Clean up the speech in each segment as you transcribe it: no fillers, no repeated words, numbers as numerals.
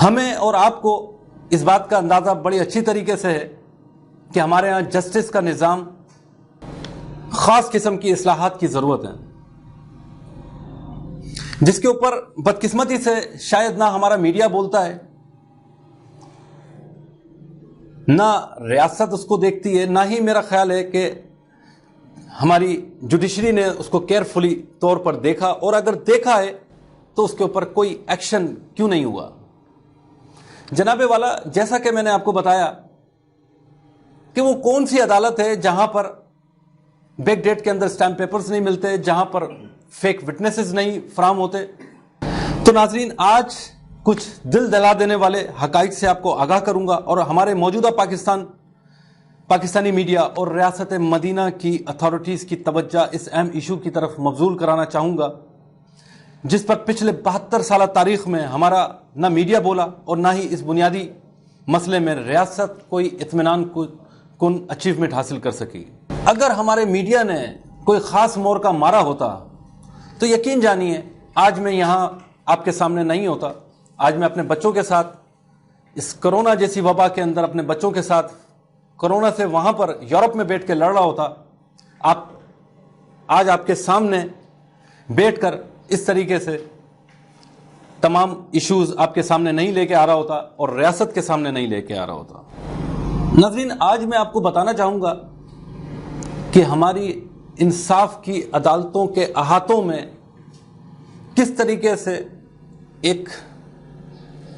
ہمیں اور آپ کو اس بات کا اندازہ بڑی اچھی طریقے سے ہے کہ ہمارے ہاں جسٹس کا نظام خاص قسم کی اصلاحات کی ضرورت ہے، جس کے اوپر بدقسمتی سے شاید نہ ہمارا میڈیا بولتا ہے، نہ ریاست اس کو دیکھتی ہے، نہ ہی میرا خیال ہے کہ ہماری جوڈیشری نے اس کو کیئرفلی طور پر دیکھا، اور اگر دیکھا ہے تو اس کے اوپر کوئی ایکشن کیوں نہیں ہوا۔ جناب والا، جیسا کہ میں نے آپ کو بتایا کہ وہ کون سی عدالت ہے جہاں پر بیک ڈیٹ کے اندر اسٹیمپ پیپرز نہیں ملتے، جہاں پر فیک وٹنسز نہیں فراہم ہوتے۔ تو ناظرین، آج کچھ دل دلا دینے والے حقائق سے آپ کو آگاہ کروں گا، اور ہمارے موجودہ پاکستانی میڈیا اور ریاست مدینہ کی اتھارٹیز کی توجہ اس اہم ایشو کی طرف مبذول کرانا چاہوں گا، جس پر پچھلے 72 سالہ تاریخ میں ہمارا نہ میڈیا بولا اور نہ ہی اس بنیادی مسئلے میں ریاست کوئی اطمینان کن اچیومنٹ حاصل کر سکی۔ اگر ہمارے میڈیا نے کوئی خاص مورکہ مارا ہوتا تو یقین جانیے آج میں یہاں آپ کے سامنے نہیں ہوتا۔ آج میں اپنے بچوں کے ساتھ اس کرونا جیسی وبا کے اندر اپنے بچوں کے ساتھ کرونا سے وہاں پر یورپ میں بیٹھ کے لڑ رہا ہوتا۔ آج آپ کے سامنے بیٹھ کر اس طریقے سے تمام ایشوز آپ کے سامنے نہیں لے کے آ رہا ہوتا اور ریاست کے سامنے نہیں لے کے آ رہا ہوتا۔ ناظرین، آج میں آپ کو بتانا چاہوں گا کہ ہماری انصاف کی عدالتوں کے احاطوں میں کس طریقے سے ایک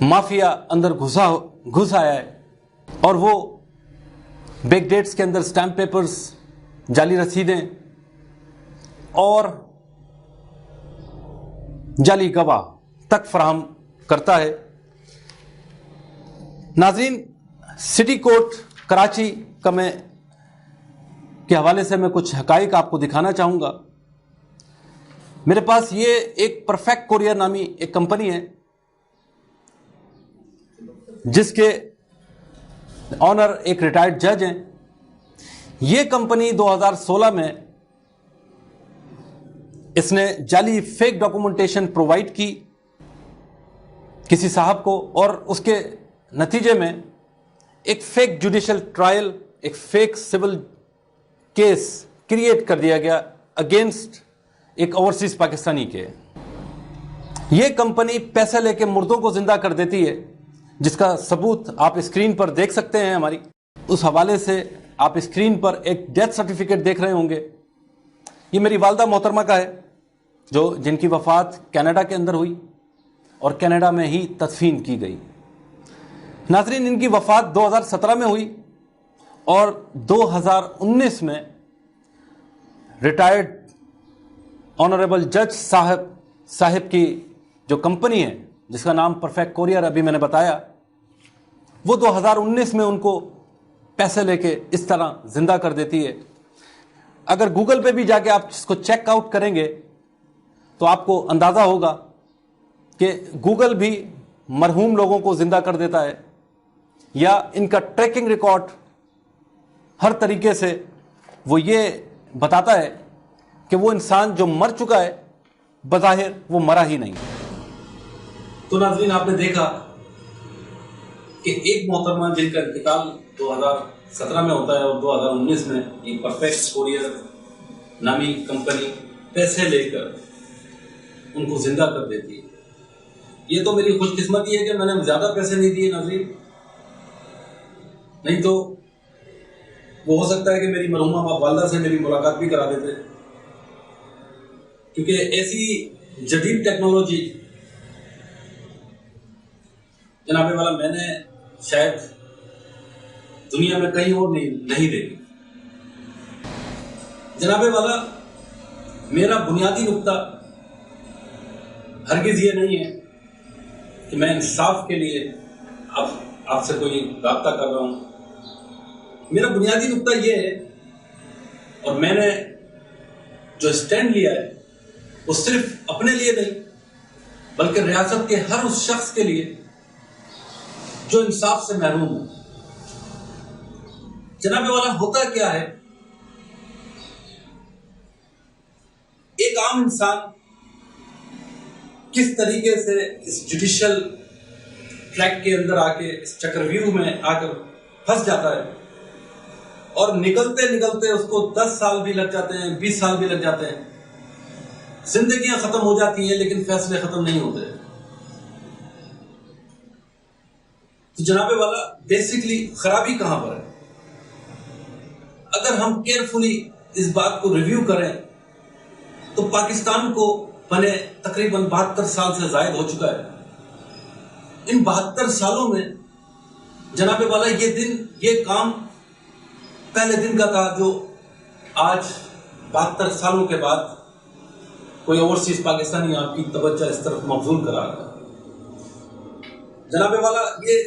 مافیا اندر گھس آیا ہے، اور وہ بیک ڈیٹس کے اندر اسٹیمپ پیپرز، جعلی رسیدیں اور جعلی گواہ تک فراہم کرتا ہے۔ ناظرین، سٹی کورٹ کراچی کے حوالے سے میں کچھ حقائق آپ کو دکھانا چاہوں گا۔ میرے پاس یہ ایک پرفیکٹ کوریئر نامی ایک کمپنی ہے، جس کے آنر ایک ریٹائرڈ جج ہیں۔ یہ کمپنی 2016 میں اس نے جعلی فیک ڈاکومنٹیشن پرووائڈ کی کسی صاحب کو، اور اس کے نتیجے میں ایک فیک جوڈیشل ٹرائل، ایک فیک سول کیس کریٹ کر دیا گیا اگینسٹ ایک اوورسیز پاکستانی کے۔ یہ کمپنی پیسے لے کے مردوں کو زندہ کر دیتی ہے، جس کا ثبوت آپ اسکرین پر دیکھ سکتے ہیں۔ ہماری اس حوالے سے آپ اسکرین پر ایک ڈیتھ سرٹیفکیٹ دیکھ رہے ہوں گے۔ یہ میری والدہ محترمہ کا ہے، جن کی وفات کینیڈا کے اندر ہوئی اور کینیڈا میں ہی تدفین کی گئی۔ ناظرین، ان کی وفات 2017 میں ہوئی، اور 2019 میں ریٹائرڈ آنریبل جج صاحب کی جو کمپنی ہے، جس کا نام پرفیکٹ کوریئر ابھی میں نے بتایا، وہ 2019 میں ان کو پیسے لے کے اس طرح زندہ کر دیتی ہے۔ اگر گوگل پہ بھی جا کے آپ اس کو چیک آؤٹ کریں گے تو آپ کو اندازہ ہوگا کہ گوگل بھی مرحوم لوگوں کو زندہ کر دیتا ہے، یا ان کا ٹریکنگ ریکارڈ ہر طریقے سے وہ یہ بتاتا ہے کہ وہ انسان جو مر چکا ہے بظاہر وہ مرا ہی نہیں۔ تو ناظرین، آپ نے دیکھا کہ ایک محترمہ جن کا انتقال 2017 میں ہوتا ہے اور 2019 میں یہ پرفیکٹ کوریئر نامی کمپنی پیسے لے کر ان کو زندہ کر دیتی ہے۔ یہ تو میری خوش قسمتی ہے کہ میں نے زیادہ پیسے نہیں دیے ناظرین، نہیں تو وہ ہو سکتا ہے کہ میری مرحومہ والدہ سے میری ملاقات بھی کرا دیتے، کیونکہ ایسی جدید ٹیکنالوجی جناب والا میں نے شاید دنیا میں کہیں اور نہیں دیکھی۔ جناب والا، میرا بنیادی نقطہ ہرگز یہ نہیں ہے کہ میں انصاف کے لیے آپ سے کوئی رابطہ کر رہا ہوں۔ میرا بنیادی نقطہ یہ ہے، اور میں نے جو اسٹینڈ لیا ہے وہ صرف اپنے لیے نہیں بلکہ ریاست کے ہر اس شخص کے لیے جو انصاف سے محروم ہے۔ جناب والا، ہوتا کیا ہے، ایک عام انسان کس طریقے سے اس جوڈیشل ٹریک کے اندر آ کے اس چکرویو میں آ کر پھنس جاتا ہے اور نکلتے نکلتے اس کو 10 سال بھی لگ جاتے ہیں، 20 سال بھی لگ جاتے ہیں، زندگیاں ختم ہو جاتی ہیں لیکن فیصلے ختم نہیں ہوتے. تو جناب والا بیسکلی خرابی کہاں پر ہے؟ اگر ہم کیئرفلی اس بات کو ریویو کریں تو پاکستان کو بنے تقریباً 72 سال سے زائد ہو چکا ہے. ان 72 سالوں میں جناب والا یہ کام پہلے دن کا تھا جو آج 72 سالوں کے بعد کوئی اوورسیز پاکستانی آپ کی توجہ اس طرف مبذول کرا رہا ہے. جناب والا یہ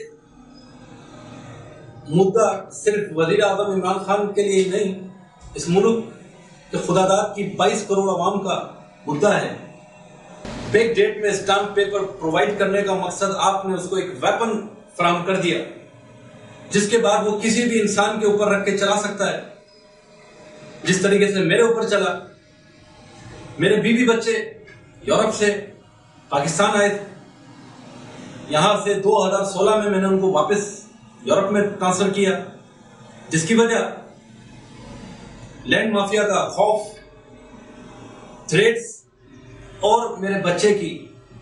مدعا صرف وزیر اعظم عمران خان کے لیے نہیں، اس ملک کے خداداد کی 22 کروڑ عوام کا مدعا ہے. بیک ڈیٹ میں اسٹامپ پیپر پرووائڈ کرنے کا مقصد آپ نے اس کو ایک ویپن فراہم کر دیا جس کے بعد وہ کسی بھی انسان کے اوپر رکھ کے چلا سکتا ہے. جس طریقے سے میرے اوپر چلا، میرے بیوی بچے یورپ سے پاکستان آئے تھے، یہاں سے 2016 میں نے ان کو واپس یورپ میں ٹرانسفر کیا، جس کی وجہ لینڈ مافیا کا خوف، تھریٹس اور میرے بچے کی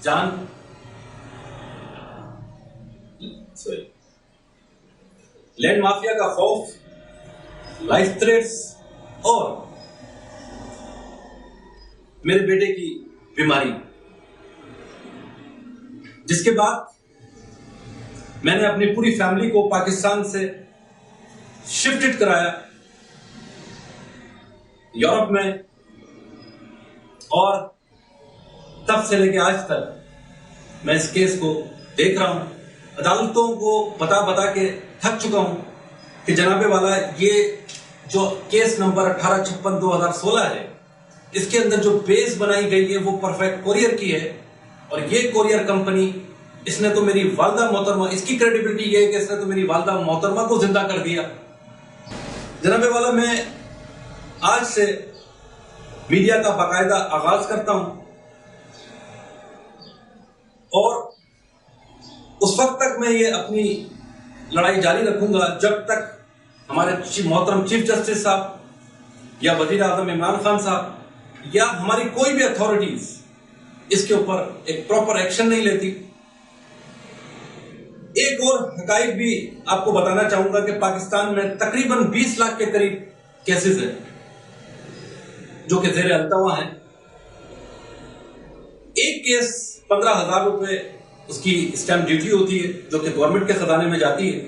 جان لینڈ مافیا کا خوف، لائف تھریٹس اور میرے بیٹے کی بیماری، جس کے بعد میں نے اپنی پوری فیملی کو پاکستان سے شفٹڈ کرایا یورپ میں، اور تب سے لے کے آج تک میں اس کیس کو دیکھ رہا ہوں. عدالتوں کو بتا بتا کے تھک چکا ہوں کہ جناب والا یہ جو کیس نمبر 1856/2016 ہے، اس کے اندر جو بیس بنائی گئی ہے وہ پرفیکٹ کوریئر کی ہے، اور یہ کوریئر کمپنی اس نے تو میری والدہ محترمہ، اس کی کریڈیبلٹی یہ ہے کہ اس نے تو میری والدہ محترمہ کو زندہ کر دیا. جناب والا میں آج سے میڈیا کا باقاعدہ آغاز کرتا ہوں، اور اس وقت تک میں یہ اپنی لڑائی جاری رکھوں گا جب تک ہمارے محترم چیف جسٹس صاحب یا وزیر اعظم عمران خان صاحب یا ہماری کوئی بھی اتھارٹیز اس کے اوپر ایک پراپر ایکشن نہیں لیتی. ایک اور حقائق بھی آپ کو بتانا چاہوں گا کہ پاکستان میں تقریباً 20 لاکھ کے قریب کیسز ہیں جو کہ زیر التوا ہیں. ایک کیس 15,000 روپے اس کی اسٹیمپ ڈیوٹی ہوتی ہے جو کہ گورنمنٹ کے خزانے میں جاتی ہے.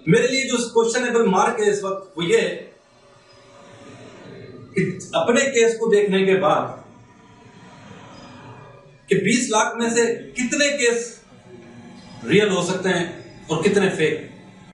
میرے لیے جو کوشچنیبل مارک ہے اس وقت وہ یہ ہے کہ اپنے کیس کو دیکھنے کے بعد کہ 20 لاکھ میں سے کتنے کیس ریئل ہو سکتے ہیں اور کتنے فیک.